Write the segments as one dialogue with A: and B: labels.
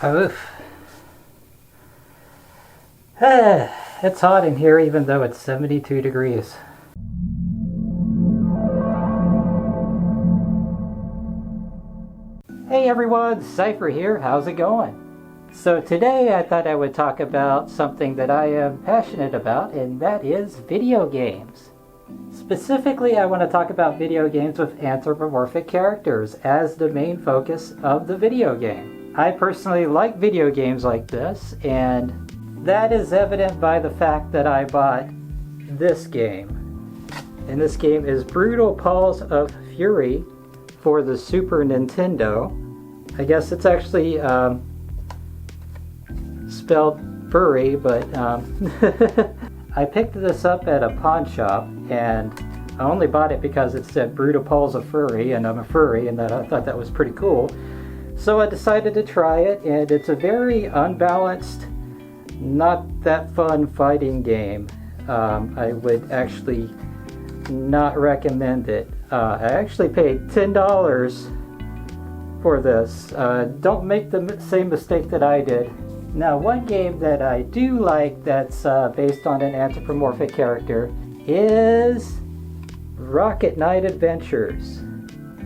A: Oof. It's hot in here even though it's 72 degrees. Hey everyone, Cypher here. How's it going? So today I thought I would talk about something that I am passionate about, and that is video games. Specifically, I want to talk about video games with anthropomorphic characters as the main focus of the video game. I personally like video games like this, and that is evident by the fact that I bought this game. And this game is Brutal Paws of Fury for the Super Nintendo. I guess it's actually spelled furry, but I picked this up at a pawn shop, and I only bought it because it said Brutal Paws of Furry, and I'm a furry, and I thought that was pretty cool. So I decided to try it, and it's a very unbalanced, not that fun fighting game. I would actually not recommend it. I actually paid $10 for this. Don't make the same mistake that I did. Now, one game that I do like that's based on an anthropomorphic character is Rocket Knight Adventures.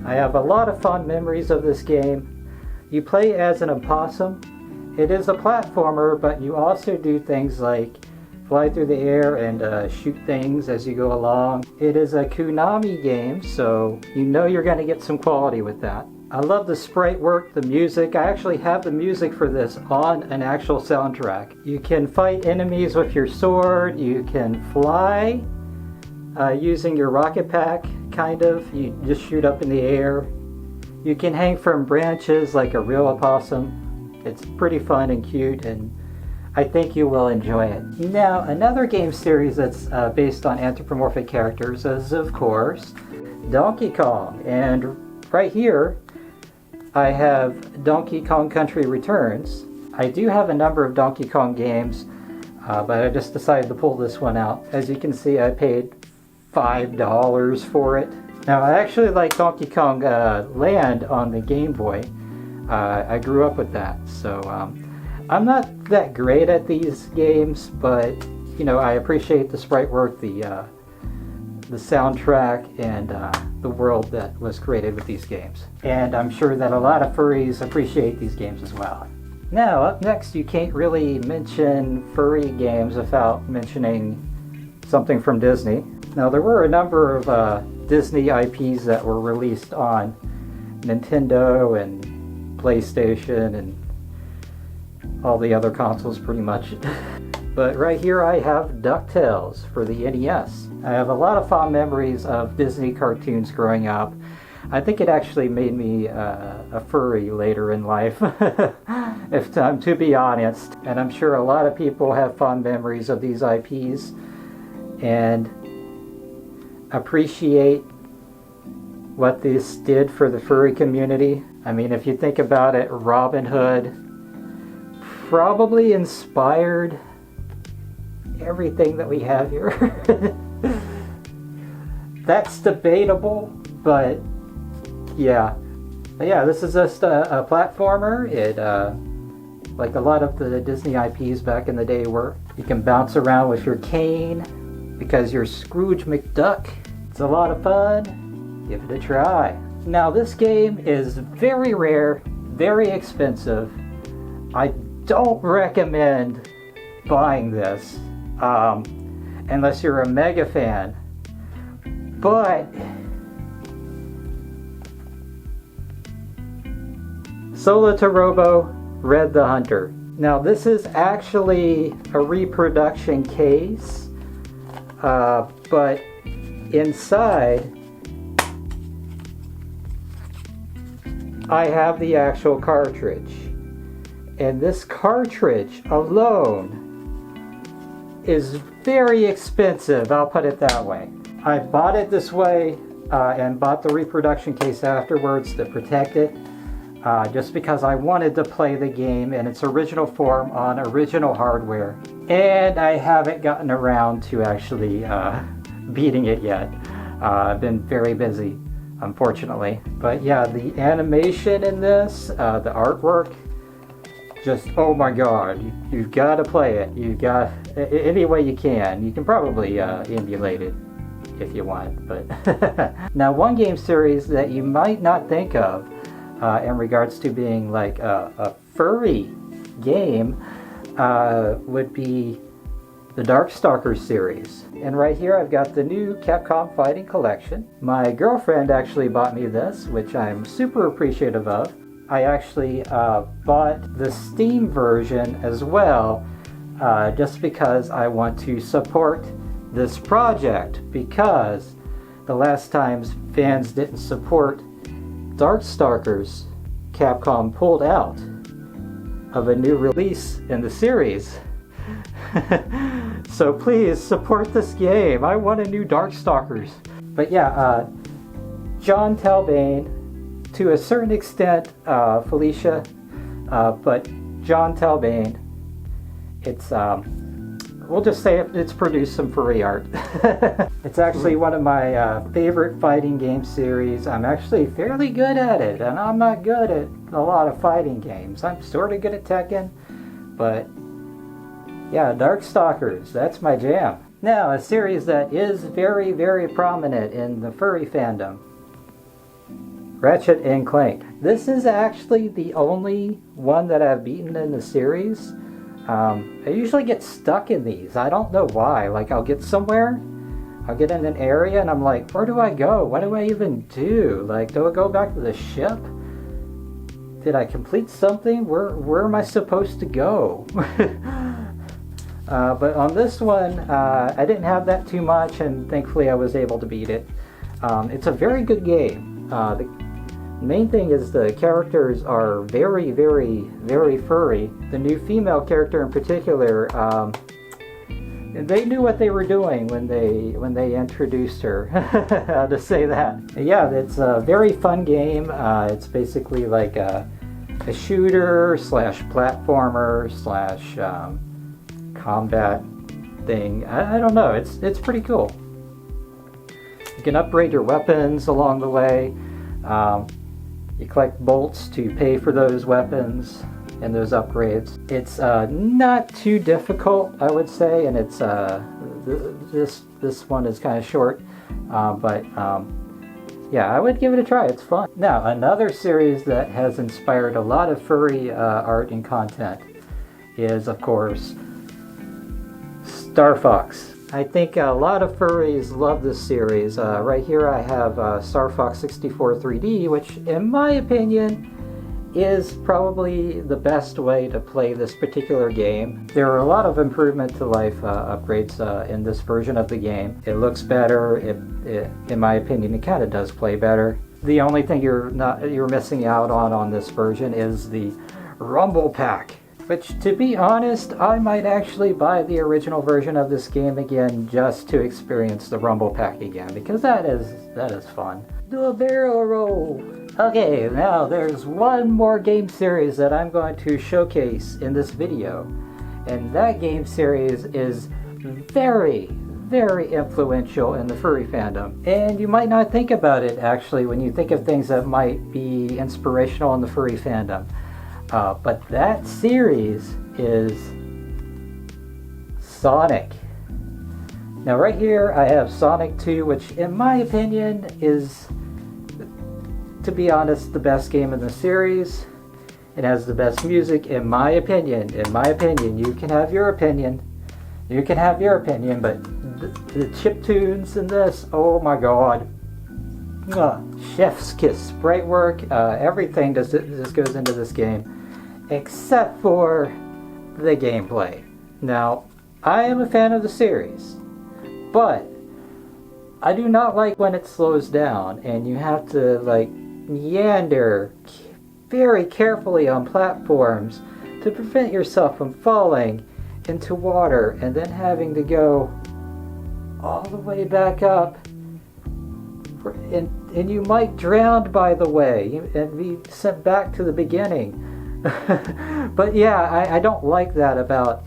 A: I have a lot of fond memories of this game. You play as an opossum. It is a platformer, but you also do things like fly through the air and shoot things as you go along. It is a Konami game, so you know you're going to get some quality with that. I love the sprite work, the music. I actually have the music for this on an actual soundtrack. You can fight enemies with your sword. You can fly using your rocket pack, kind of. You just shoot up in the air. You can hang from branches like a real opossum. It's pretty fun and cute, and I think you will enjoy it. Now, another game series that's based on anthropomorphic characters is, of course, Donkey Kong. And right here, I have Donkey Kong Country Returns. I do have a number of Donkey Kong games, but I just decided to pull this one out. As you can see, I paid $5 for it. Now, I actually like Donkey Kong Land on the Game Boy. I grew up with that, so I'm not that great at these games, but you know, I appreciate the sprite work, the soundtrack, and the world that was created with these games. And I'm sure that a lot of furries appreciate these games as well. Now, up next, you can't really mention furry games without mentioning something from Disney. Now, there were a number of Disney IPs that were released on Nintendo and PlayStation and all the other consoles pretty much. But right here I have Ducktales for the NES. I have a lot of fond memories of Disney cartoons growing up. I think it actually made me a furry later in life, if I'm to be honest. And I'm sure a lot of people have fond memories of these IPs and appreciate what this did for the furry community. I mean, if you think about it, Robin Hood probably inspired everything that we have here. That's debatable, but yeah. This is just a platformer. It like a lot of the Disney IPs back in the day were. You can bounce around with your cane because you're Scrooge McDuck. It's a lot of fun. Give it a try. Now, this game is very rare, very expensive. I don't recommend buying this unless you're a mega fan. But Solo to Robo, Red the Hunter. Now, this is actually a reproduction case, but inside I have the actual cartridge. And this cartridge alone is very expensive, I'll put it that way. I bought it this way and bought the reproduction case afterwards to protect it, just because I wanted to play the game in its original form on original hardware. And I haven't gotten around to actually beating it yet. I've been very busy, unfortunately. But yeah, the animation in this, the artwork, just, oh my god, you've got to play it. You've got, any way you can. You can probably emulate it if you want. But now, one game series that you might not think of in regards to being like a furry game would be the Stalkers series. And right here I've got the new Capcom Fighting Collection. My girlfriend actually bought me this, which I'm super appreciative of. I actually bought the Steam version as well, just because I want to support this project, because the last times fans didn't support Darkstalkers, Capcom pulled out of a new release in the series. So please support this game. I want a new Darkstalkers. But yeah, John Talbane, to a certain extent Felicia, but John Talbane, it's we'll just say it's produced some furry art. It's actually one of my favorite fighting game series. I'm actually fairly good at it, and I'm not good at a lot of fighting games. I'm sort of good at Tekken, but yeah, Darkstalkers, that's my jam. Now, a series that is very, very prominent in the furry fandom, Ratchet and Clank. This is actually the only one that I've beaten in the series. I usually get stuck in these. I don't know why. Like, I'll get somewhere, I'll get in an area, and I'm like, where do I go? What do I even do? Like, do I go back to the ship? Did I complete something? Where am I supposed to go? But on this one, I didn't have that too much, and thankfully I was able to beat it. It's a very good game. The main thing is the characters are very, very, very furry. The new female character in particular, they knew what they were doing when they introduced her. How to say that? Yeah, it's a very fun game. It's basically like a shooter slash platformer slash combat thing. I don't know. It's pretty cool. You can upgrade your weapons along the way. You collect bolts to pay for those weapons and those upgrades. It's not too difficult, I would say, and it's this one is kind of short, but yeah, I would give it a try. It's fun. Now, another series that has inspired a lot of furry art and content is, of course, Star Fox. I think a lot of furries love this series. Right here I have Star Fox 64 3D, which in my opinion is probably the best way to play this particular game. There are a lot of improvement to life upgrades in this version of the game. It looks better. In my opinion, it kind of does play better. The only thing you're missing out on this version is the Rumble Pack, which, to be honest, I might actually buy the original version of this game again just to experience the Rumble Pack again, because that is fun. Do a barrel roll! Okay, now there's one more game series that I'm going to showcase in this video, and that game series is very, very influential in the furry fandom. And you might not think about it, actually, when you think of things that might be inspirational in the furry fandom. But that series is Sonic. Now right here I have Sonic 2, which in my opinion is, to be honest, the best game in the series. It has the best music in my opinion. In my opinion, you can have your opinion. You can have your opinion, but the chip tunes in this, oh my god. Chef's kiss, sprite work, everything just goes into this game, except for the gameplay. Now, I am a fan of the series, but I do not like when it slows down and you have to like meander very carefully on platforms to prevent yourself from falling into water and then having to go all the way back up, and you might drown, by the way, and be sent back to the beginning. But yeah, I don't like that about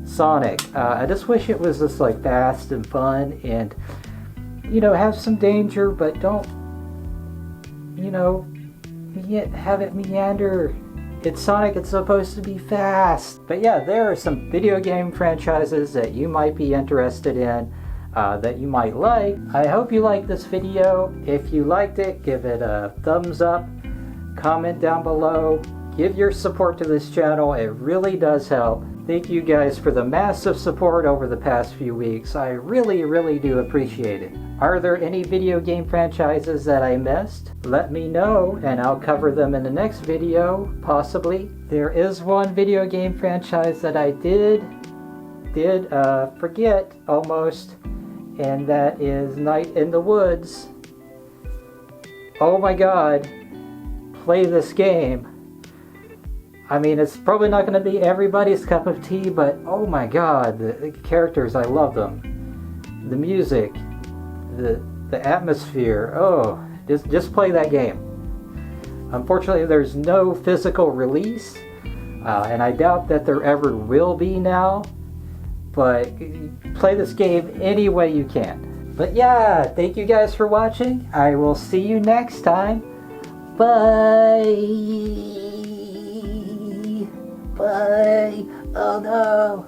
A: Sonic. I just wish it was just like fast and fun and, you know, have some danger, but don't, you know, have it meander It's Sonic, it's supposed to be fast. But yeah, there are some video game franchises that you might be interested in, that you might like. I hope you liked this video. If you liked it, give it a thumbs up, comment down below, give your support to this channel. It really does help. Thank you guys for the massive support over the past few weeks. I really do appreciate it. Are there any video game franchises that I missed? Let me know and I'll cover them in the next video, possibly. There is one video game franchise that I did forget almost, and that is Night in the Woods. Oh my god, play this game. I mean, it's probably not going to be everybody's cup of tea, but oh my god, the characters, I love them. The music, the atmosphere, oh, just play that game. Unfortunately, there's no physical release, and I doubt that there ever will be now, but play this game any way you can. But yeah, thank you guys for watching. I will see you next time. Bye! Bye! Oh no!